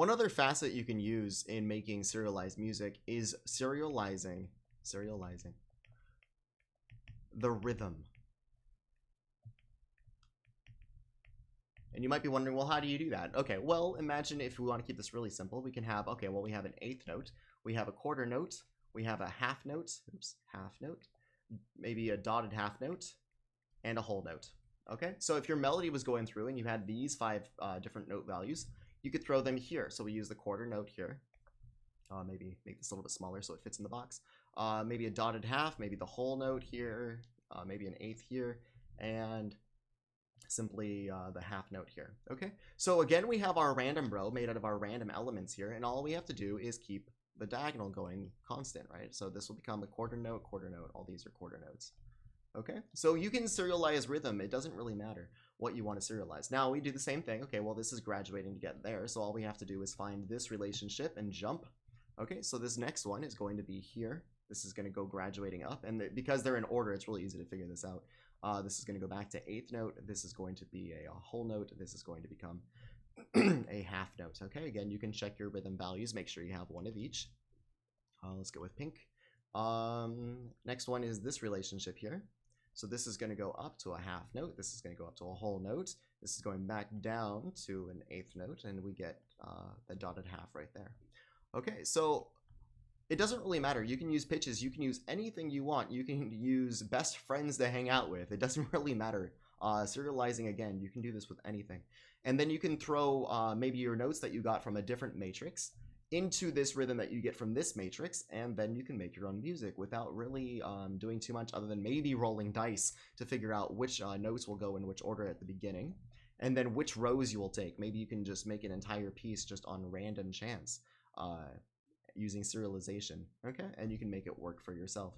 One other facet you can use in making serialized music is serializing the rhythm. And you might be wondering, well, how do you do that? Okay, well, imagine if we want to keep this really simple, we can have, okay, well, we have an eighth note, we have a quarter note, we have a half note, half note, maybe a dotted half note, and a whole note. Okay, so if your melody was going through and you had these 5 different note values, you could throw them here. So we use the quarter note here. Maybe make this a little bit smaller so it fits in the box. Maybe a dotted half, maybe the whole note here, maybe an eighth here, and simply the half note here. Okay, so again, we have our random row made out of our random elements here, and all we have to do is keep the diagonal going constant, right? So this will become a quarter note, all these are quarter notes. Okay, so you can serialize rhythm. It doesn't really matter what you want to serialize. Now we do the same thing. Okay, well, this is graduating to get there, so all we have to do is find this relationship and jump. Okay, so this next one is going to be here. This is going to go graduating up, and because they're in order, it's really easy to figure this out. This is going to go back to eighth note. This is going to be a whole note. This is going to become a half note. Okay, again, you can check your rhythm values. Make sure you have one of each. Let's go with pink. Next one is this relationship here. So this is going to go up to a half note. This is going to go up to a whole note. This is going back down to an eighth note, and we get the dotted half right there. Okay, so it doesn't really matter. You can use pitches. You can use anything you want. You can use best friends to hang out with. It doesn't really matter. Serializing, again, you can do this with anything. And then you can throw maybe your notes that you got from a different matrix into this rhythm that you get from this matrix, and then you can make your own music without really doing too much other than maybe rolling dice to figure out which notes will go in which order at the beginning, and then which rows you will take. Maybe you can just make an entire piece just on random chance using serialization, okay? And you can make it work for yourself.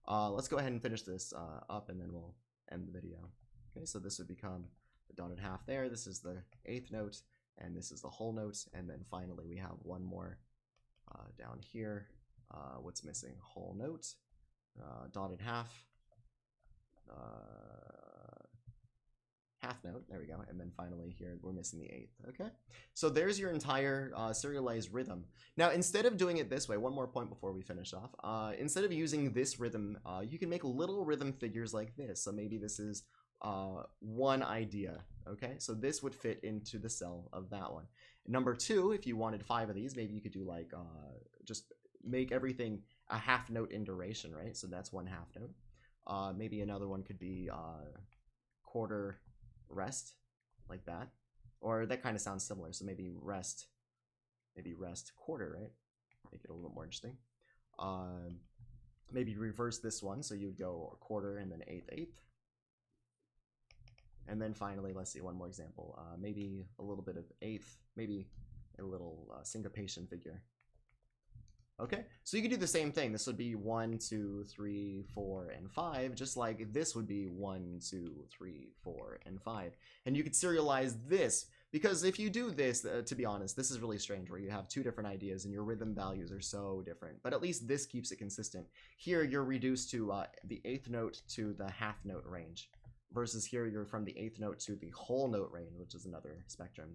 Let's go ahead and finish this up, and then we'll end the video. Okay, so this would become the dotted half there. This is the eighth note, and this is the whole note, and then finally we have one more down here. What's missing? Whole note, dotted half, half note, there we go, and then finally here we're missing the eighth. Okay, so there's your entire serialized rhythm. Now instead of doing it this way, one more point before we finish off, instead of using this rhythm, you can make little rhythm figures like this. So maybe this is one idea. Okay, so this would fit into the cell of that one. Number 2, if you wanted 5 of these, maybe you could do like just make everything a half note in duration, right? So that's one half note. Maybe another one could be quarter rest, like that, or that kind of sounds similar. So maybe rest quarter, right? Make it a little more interesting. Maybe reverse this one, so you'd go a quarter and then eighth. And then finally, let's see, one more example. Maybe a little bit of eighth, maybe a little syncopation figure. Okay, so you could do the same thing. This would be 1, 2, 3, 4, and 5, just like this would be 1, 2, 3, 4, and 5. And you could serialize this, because if you do this, to be honest, this is really strange, where you have 2 different ideas and your rhythm values are so different. But at least this keeps it consistent. Here, you're reduced to the eighth note to the half note range, versus here, you're from the eighth note to the whole note range, which is another spectrum.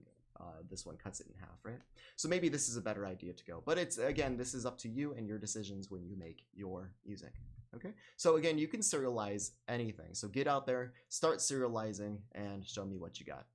This one cuts it in half, right? So maybe this is a better idea to go. But it's, again, this is up to you and your decisions when you make your music, okay? So again, you can serialize anything. So get out there, start serializing, and show me what you got.